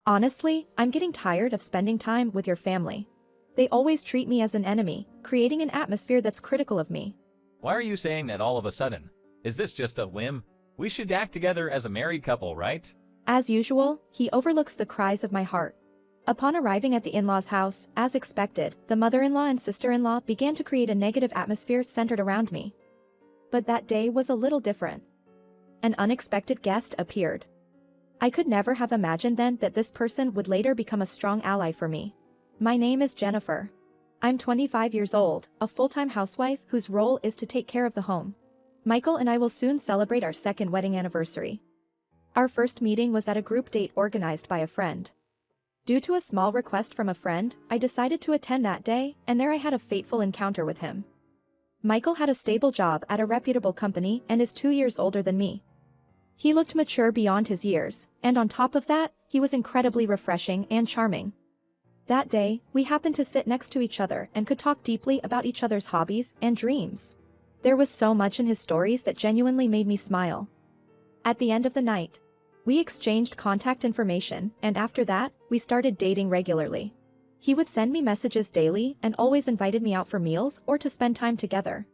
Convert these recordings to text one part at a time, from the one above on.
Honestly, I'm getting tired of spending time with your family. They always treat me as an enemy, creating an atmosphere that's critical of me. Why are you saying that all of a sudden? Is this just a whim? We should act together as a married couple, right? As usual, he overlooks the cries of my heart. Upon arriving at the in-laws' house, as expected, the mother-in-law and sister-in-law began to create a negative atmosphere centered around me. But that day was a little different. An unexpected guest appeared. I could never have imagined then that this person would later become a strong ally for me. My name is Jennifer. I'm 25 years old, a full-time housewife whose role is to take care of the home. Michael and I will soon celebrate our second wedding anniversary. Our first meeting was at a group date organized by a friend. Due to a small request from a friend, I decided to attend that day, and there I had a fateful encounter with him. Michael had a stable job at a reputable company and is 2 years older than me. He looked mature beyond his years, and on top of that, he was incredibly refreshing and charming. That day, we happened to sit next to each other and could talk deeply about each other's hobbies and dreams. There was so much in his stories that genuinely made me smile. At the end of the night, we exchanged contact information, and after that, we started dating regularly. He would send me messages daily and always invited me out for meals or to spend time together.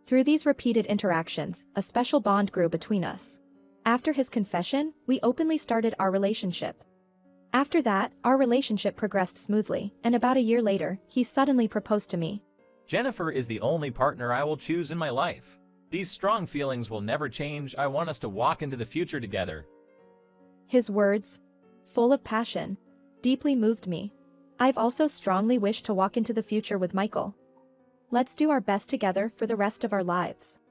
Through these repeated interactions, a special bond grew between us. After his confession, we openly started our relationship. After that, our relationship progressed smoothly, and about a year later, he suddenly proposed to me. Jennifer is the only partner I will choose in my life. These strong feelings will never change. I want us to walk into the future together. His words, full of passion, deeply moved me. I've also strongly wished to walk into the future with Michael. Let's do our best together for the rest of our lives.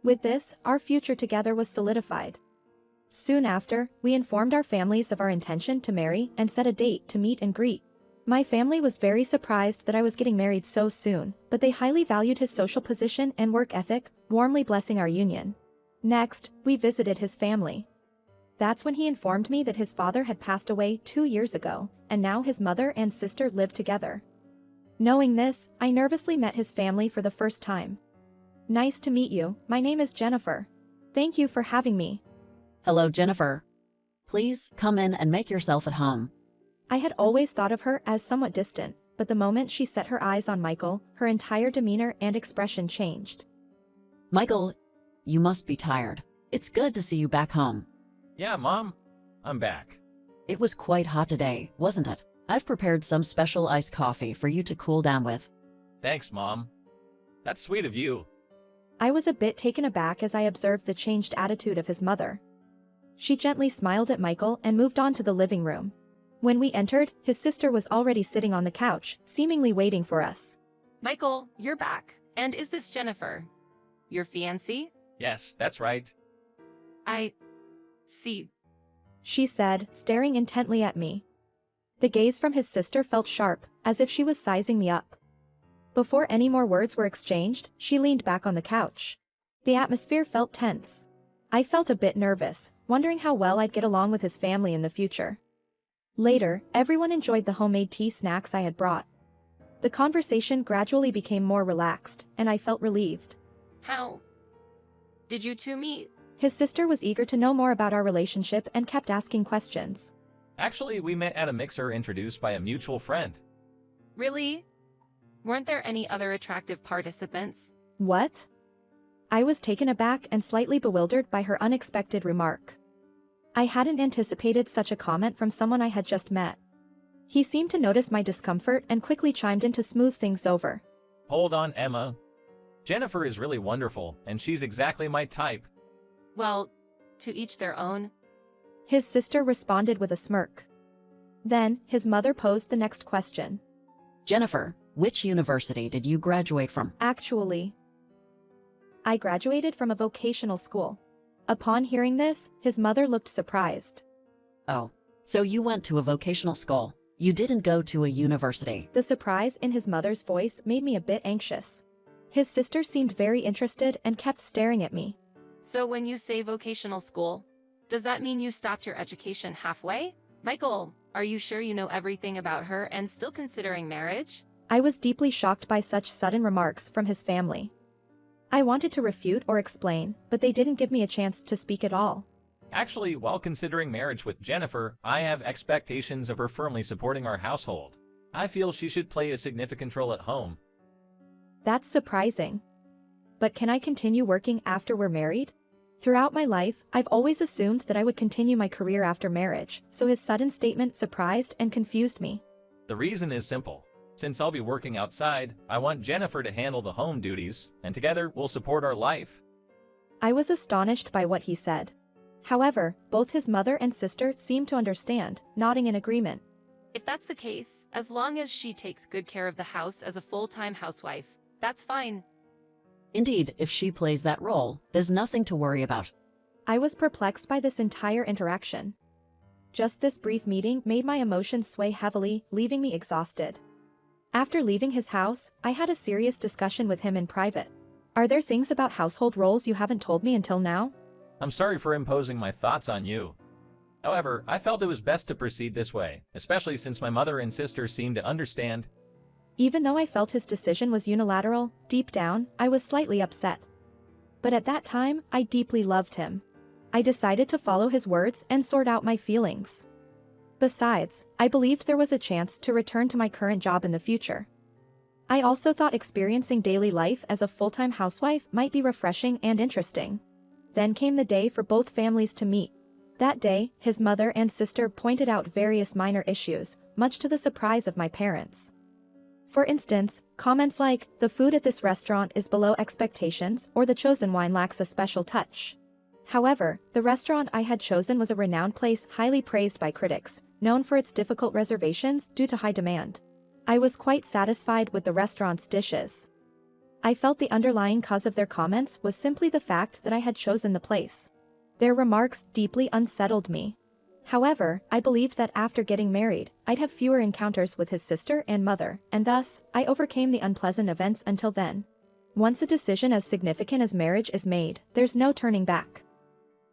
With this, our future together was solidified. Soon after, we informed our families of our intention to marry and set a date to meet and greet. My family was very surprised that I was getting married so soon, but they highly valued his social position and work ethic, warmly blessing our union. Next, we visited his family. That's when he informed me that his father had passed away 2 years ago, and now his mother and sister lived together. Knowing this, I nervously met his family for the first time. Nice to meet you, my name is Jennifer. Thank you for having me. Hello, Jennifer. Please come in and make yourself at home. I had always thought of her as somewhat distant, but the moment she set her eyes on Michael, her entire demeanor and expression changed. Michael, you must be tired. It's good to see you back home. Yeah, Mom. I'm back. It was quite hot today, wasn't it? I've prepared some special iced coffee for you to cool down with. Thanks, Mom. That's sweet of you. I was a bit taken aback as I observed the changed attitude of his mother. She gently smiled at Michael and moved on to the living room. When we entered, his sister was already sitting on the couch, seemingly waiting for us. Michael, you're back. And is this Jennifer? Your fiancée? Yes, that's right. I see. She said, staring intently at me. The gaze from his sister felt sharp, as if she was sizing me up. Before any more words were exchanged, she leaned back on the couch. The atmosphere felt tense. I felt a bit nervous, wondering how well I'd get along with his family in the future. Later, everyone enjoyed the homemade tea snacks I had brought. The conversation gradually became more relaxed, and I felt relieved. How did you two meet? His sister was eager to know more about our relationship and kept asking questions. Actually, we met at a mixer introduced by a mutual friend. Really? Weren't there any other attractive participants? What? I was taken aback and slightly bewildered by her unexpected remark. I hadn't anticipated such a comment from someone I had just met. He seemed to notice my discomfort and quickly chimed in to smooth things over. Hold on, Emma. Jennifer is really wonderful, and she's exactly my type. Well, to each their own. His sister responded with a smirk. Then, his mother posed the next question. Jennifer, which university did you graduate from? Actually, I graduated from a vocational school. Upon hearing this, his mother looked surprised. Oh, so you went to a vocational school. You didn't go to a university. The surprise in his mother's voice made me a bit anxious. His sister seemed very interested and kept staring at me. So when you say vocational school, does that mean you stopped your education halfway? Michael, are you sure you know everything about her and still considering marriage? I was deeply shocked by such sudden remarks from his family. I wanted to refute or explain, but they didn't give me a chance to speak at all. Actually, while considering marriage with Jennifer, I have expectations of her firmly supporting our household. I feel she should play a significant role at home. That's surprising. But can I continue working after we're married? Throughout my life, I've always assumed that I would continue my career after marriage, so his sudden statement surprised and confused me. The reason is simple. Since I'll be working outside, I want Jennifer to handle the home duties, and together we'll support our life. I was astonished by what he said. However, both his mother and sister seemed to understand, nodding in agreement. If that's the case, as long as she takes good care of the house as a full-time housewife, that's fine. Indeed, if she plays that role, there's nothing to worry about. I was perplexed by this entire interaction. Just this brief meeting made my emotions sway heavily, leaving me exhausted. After leaving his house, I had a serious discussion with him in private. Are there things about household roles you haven't told me until now? I'm sorry for imposing my thoughts on you. However, I felt it was best to proceed this way, especially since my mother and sister seemed to understand. Even though I felt his decision was unilateral, deep down, I was slightly upset. But at that time, I deeply loved him. I decided to follow his words and sort out my feelings. Besides, I believed there was a chance to return to my current job in the future. I also thought experiencing daily life as a full-time housewife might be refreshing and interesting. Then came the day for both families to meet. That day, his mother and sister pointed out various minor issues, much to the surprise of my parents. For instance, comments like, "The food at this restaurant is below expectations," or "The chosen wine lacks a special touch." However, the restaurant I had chosen was a renowned place highly praised by critics, known for its difficult reservations due to high demand. I was quite satisfied with the restaurant's dishes. I felt the underlying cause of their comments was simply the fact that I had chosen the place. Their remarks deeply unsettled me. However, I believed that after getting married, I'd have fewer encounters with his sister and mother, and thus, I overcame the unpleasant events until then. Once a decision as significant as marriage is made, there's no turning back.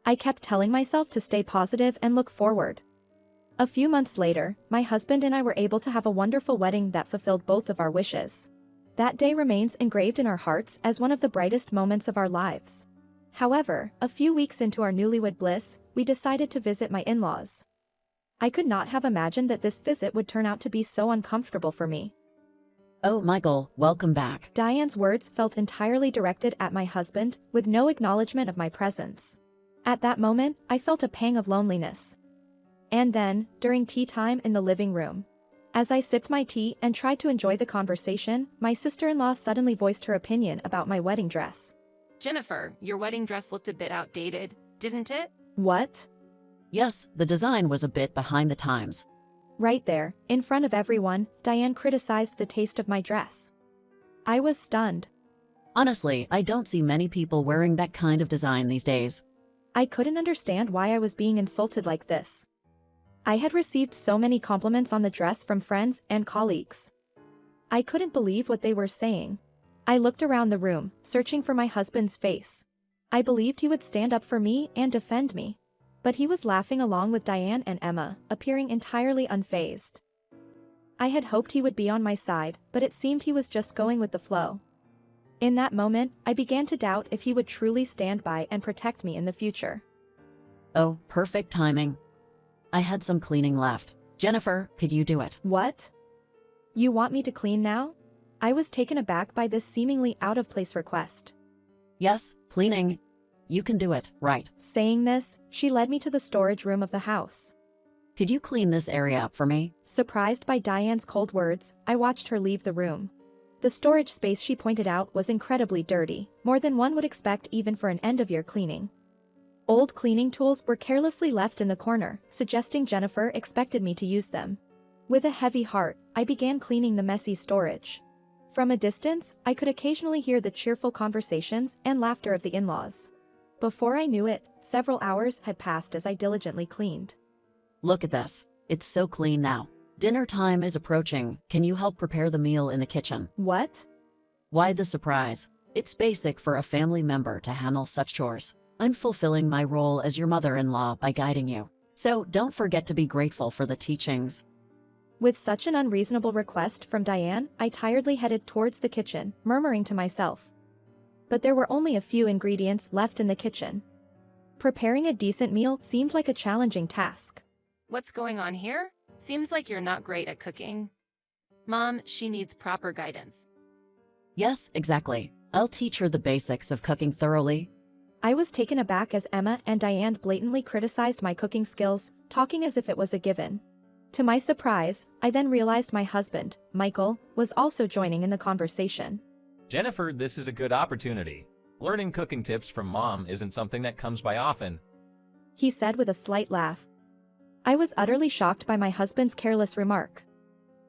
I kept telling myself to stay positive and look forward. A few months later, my husband and I were able to have a wonderful wedding that fulfilled both of our wishes. That day remains engraved in our hearts as one of the brightest moments of our lives. However, a few weeks into our newlywed bliss, we decided to visit my in-laws. I could not have imagined that this visit would turn out to be so uncomfortable for me. Oh, Michael, welcome back. Diane's words felt entirely directed at my husband, with no acknowledgement of my presence. At that moment, I felt a pang of loneliness. And then, during tea time in the living room, as I sipped my tea and tried to enjoy the conversation, my sister-in-law suddenly voiced her opinion about my wedding dress. Jennifer, your wedding dress looked a bit outdated, didn't it? What? Yes, the design was a bit behind the times. Right there, in front of everyone, Diane criticized the taste of my dress. I was stunned. Honestly, I don't see many people wearing that kind of design these days. I couldn't understand why I was being insulted like this. I had received so many compliments on the dress from friends and colleagues. I couldn't believe what they were saying. I looked around the room, searching for my husband's face. I believed he would stand up for me and defend me. But he was laughing along with Diane and Emma, appearing entirely unfazed. I had hoped he would be on my side, but it seemed he was just going with the flow. In that moment, I began to doubt if he would truly stand by and protect me in the future. Oh, perfect timing. I had some cleaning left. Jennifer, could you do it? What? You want me to clean now? I was taken aback by this seemingly out-of-place request. Yes, cleaning. You can do it, right? Saying this, she led me to the storage room of the house. Could you clean this area up for me? Surprised by Diane's cold words, I watched her leave the room. The storage space she pointed out was incredibly dirty, more than one would expect even for an end-of-year cleaning. Old cleaning tools were carelessly left in the corner, suggesting Jennifer expected me to use them. With a heavy heart, I began cleaning the messy storage. From a distance, I could occasionally hear the cheerful conversations and laughter of the in-laws. Before I knew it, several hours had passed as I diligently cleaned. Look at this. It's so clean now. Dinner time is approaching. Can you help prepare the meal in the kitchen? What? Why the surprise? It's basic for a family member to handle such chores. I'm fulfilling my role as your mother-in-law by guiding you. So don't forget to be grateful for the teachings. With such an unreasonable request from Diane, I tiredly headed towards the kitchen, murmuring to myself. But there were only a few ingredients left in the kitchen. Preparing a decent meal seemed like a challenging task. What's going on here? Seems like you're not great at cooking. Mom, she needs proper guidance. Yes, exactly. I'll teach her the basics of cooking thoroughly. I was taken aback as Emma and Diane blatantly criticized my cooking skills, talking as if it was a given. To my surprise, I then realized my husband, Michael, was also joining in the conversation. Jennifer, this is a good opportunity. Learning cooking tips from Mom isn't something that comes by often. He said with a slight laugh. I was utterly shocked by my husband's careless remark.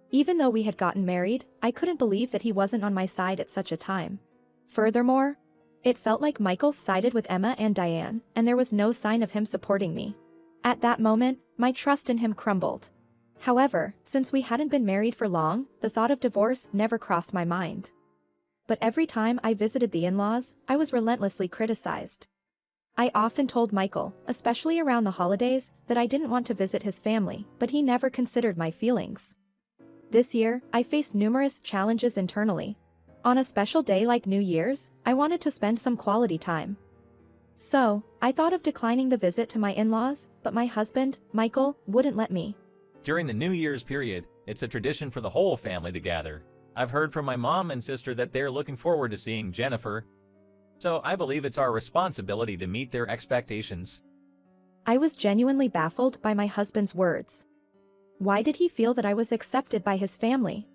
Even though we had gotten married, I couldn't believe that he wasn't on my side at such a time. Furthermore, it felt like Michael sided with Emma and Diane, and there was no sign of him supporting me. At that moment, my trust in him crumbled. However, since we hadn't been married for long, the thought of divorce never crossed my mind. But every time I visited the in-laws, I was relentlessly criticized. I often told Michael, especially around the holidays, that I didn't want to visit his family, but he never considered my feelings. This year, I faced numerous challenges internally. On a special day like New Year's, I wanted to spend some quality time. So, I thought of declining the visit to my in-laws, but my husband, Michael, wouldn't let me. During the New Year's period, it's a tradition for the whole family to gather. I've heard from my mom and sister that they're looking forward to seeing Jennifer. So I believe it's our responsibility to meet their expectations. I was genuinely baffled by my husband's words. Why did he feel that I was accepted by his family?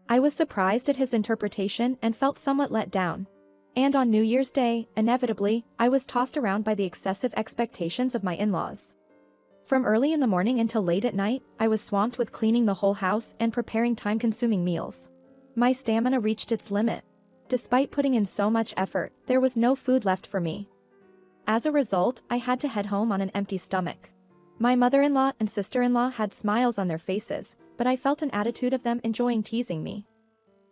I was surprised at his interpretation and felt somewhat let down. And on New Year's Day, inevitably, I was tossed around by the excessive expectations of my in-laws. From early in the morning until late at night, I was swamped with cleaning the whole house and preparing time-consuming meals. My stamina reached its limit. Despite putting in so much effort, there was no food left for me. As a result, I had to head home on an empty stomach. My mother-in-law and sister-in-law had smiles on their faces, but I felt an attitude of them enjoying teasing me.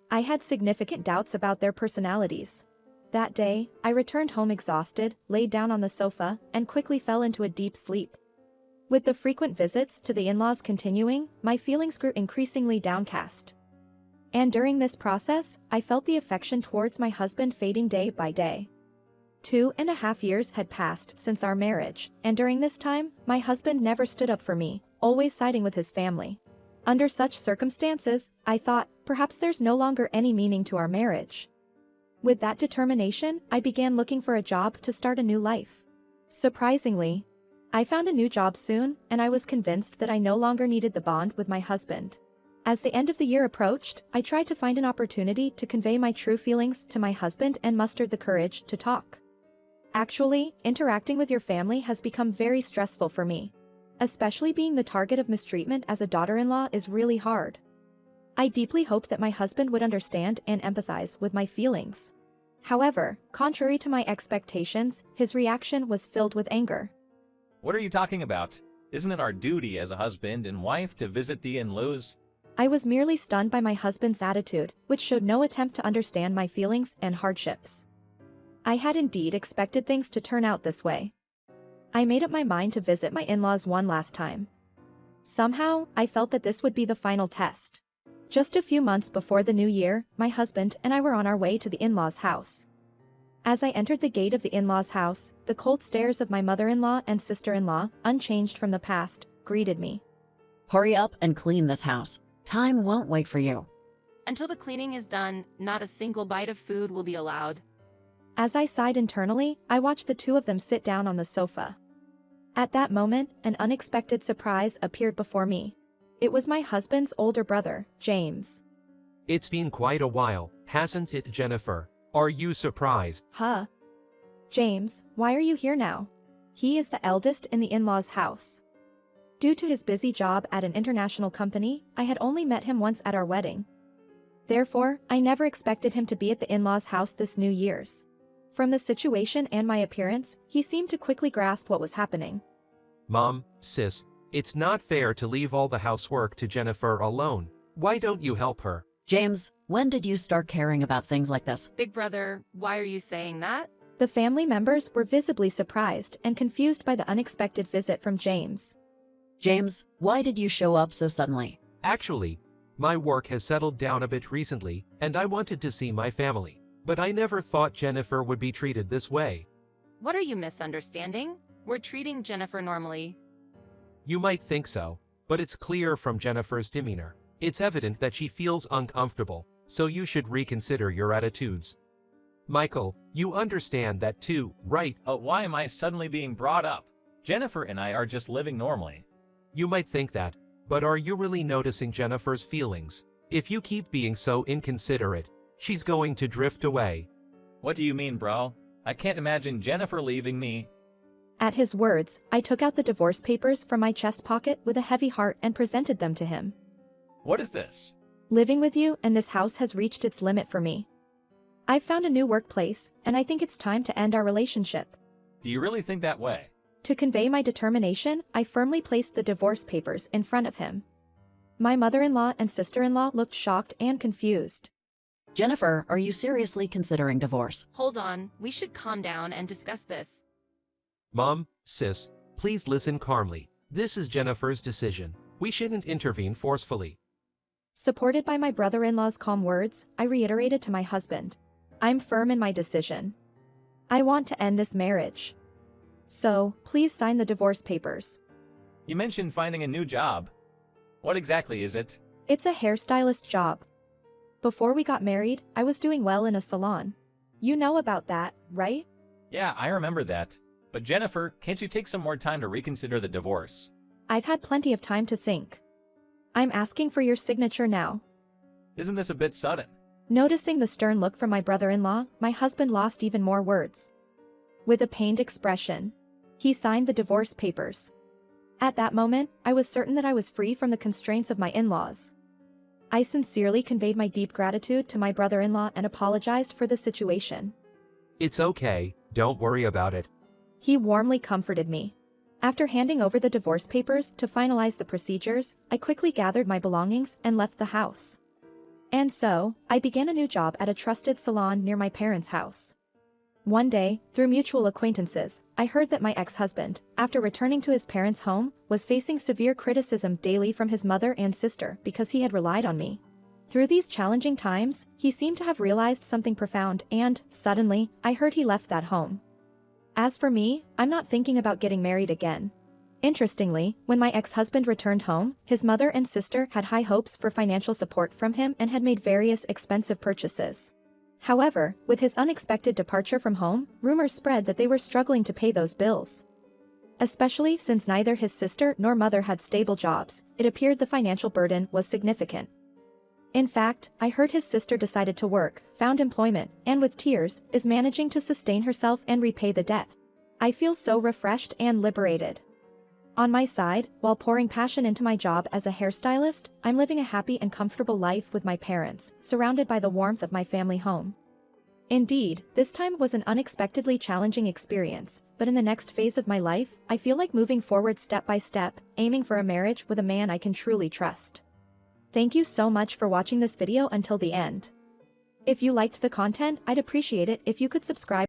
I had significant doubts about their personalities. That day, I returned home exhausted, laid down on the sofa, and quickly fell into a deep sleep. With the frequent visits to the in-laws continuing, my feelings grew increasingly downcast. And during this process, I felt the affection towards my husband fading day by day. 2.5 years had passed since our marriage, and during this time, my husband never stood up for me, always siding with his family. Under such circumstances, I thought, perhaps there's no longer any meaning to our marriage. With that determination, I began looking for a job to start a new life. Surprisingly, I found a new job soon, and I was convinced that I no longer needed the bond with my husband. As the end of the year approached, I tried to find an opportunity to convey my true feelings to my husband and mustered the courage to talk. Actually, interacting with your family has become very stressful for me. Especially being the target of mistreatment as a daughter-in-law is really hard. I deeply hoped that my husband would understand and empathize with my feelings. However, contrary to my expectations, his reaction was filled with anger. What are you talking about? Isn't it our duty as a husband and wife to visit the in-laws? I was merely stunned by my husband's attitude, which showed no attempt to understand my feelings and hardships. I had indeed expected things to turn out this way. I made up my mind to visit my in-laws one last time. Somehow, I felt that this would be the final test. Just a few months before the new year, my husband and I were on our way to the in-laws' house. As I entered the gate of the in-laws' house, the cold stares of my mother-in-law and sister-in-law, unchanged from the past, greeted me. Hurry up and clean this house. Time won't wait for you. Until the cleaning is done, not a single bite of food will be allowed. As I sighed internally, I watched the two of them sit down on the sofa. At that moment, an unexpected surprise appeared before me. It was my husband's older brother, James. It's been quite a while, hasn't it, Jennifer? Are you surprised? Huh? James, why are you here now? He is the eldest in the in-laws' house. Due to his busy job at an international company, I had only met him once at our wedding. Therefore, I never expected him to be at the in-laws' house this New Year's. From the situation and my appearance, he seemed to quickly grasp what was happening. Mom, sis, it's not fair to leave all the housework to Jennifer alone. Why don't you help her? James, when did you start caring about things like this? Big brother, why are you saying that? The family members were visibly surprised and confused by the unexpected visit from James. James, why did you show up so suddenly? Actually, my work has settled down a bit recently, and I wanted to see my family. But I never thought Jennifer would be treated this way. What are you misunderstanding? We're treating Jennifer normally. You might think so, but it's clear from Jennifer's demeanor. It's evident that she feels uncomfortable, so you should reconsider your attitudes. Michael, you understand that too, right? Why am I suddenly being brought up? Jennifer and I are just living normally. You might think that, but are you really noticing Jennifer's feelings? If you keep being so inconsiderate, she's going to drift away. What do you mean, bro? I can't imagine Jennifer leaving me. At his words, I took out the divorce papers from my chest pocket with a heavy heart and presented them to him. What is this? Living with you and this house has reached its limit for me. I've found a new workplace, and I think it's time to end our relationship. Do you really think that way? To convey my determination, I firmly placed the divorce papers in front of him. My mother-in-law and sister-in-law looked shocked and confused. Jennifer, are you seriously considering divorce? Hold on, we should calm down and discuss this. Mom, sis, please listen calmly. This is Jennifer's decision. We shouldn't intervene forcefully. Supported by my brother-in-law's calm words, I reiterated to my husband. I'm firm in my decision. I want to end this marriage. So, please sign the divorce papers. You mentioned finding a new job. What exactly is it? It's a hairstylist job. Before we got married, I was doing well in a salon. You know about that, right? Yeah, I remember that. But Jennifer, can't you take some more time to reconsider the divorce? I've had plenty of time to think. I'm asking for your signature now. Isn't this a bit sudden? Noticing the stern look from my brother-in-law, my husband lost even more words. With a pained expression, he signed the divorce papers. At that moment, I was certain that I was free from the constraints of my in-laws. I sincerely conveyed my deep gratitude to my brother-in-law and apologized for the situation. It's okay, don't worry about it. He warmly comforted me. After handing over the divorce papers to finalize the procedures, I quickly gathered my belongings and left the house. And so, I began a new job at a trusted salon near my parents' house. One day, through mutual acquaintances, I heard that my ex-husband, after returning to his parents' home, was facing severe criticism daily from his mother and sister because he had relied on me. Through these challenging times, he seemed to have realized something profound and, suddenly, I heard he left that home. As for me, I'm not thinking about getting married again. Interestingly, when my ex-husband returned home, his mother and sister had high hopes for financial support from him and had made various expensive purchases. However, with his unexpected departure from home, rumors spread that they were struggling to pay those bills. Especially since neither his sister nor mother had stable jobs, it appeared the financial burden was significant. In fact, I heard his sister decided to work, found employment, and with tears, is managing to sustain herself and repay the debt. I feel so refreshed and liberated. On my side, while pouring passion into my job as a hairstylist, I'm living a happy and comfortable life with my parents, surrounded by the warmth of my family home. Indeed, this time was an unexpectedly challenging experience, but in the next phase of my life, I feel like moving forward step by step, aiming for a marriage with a man I can truly trust. Thank you so much for watching this video until the end. If you liked the content, I'd appreciate it if you could subscribe.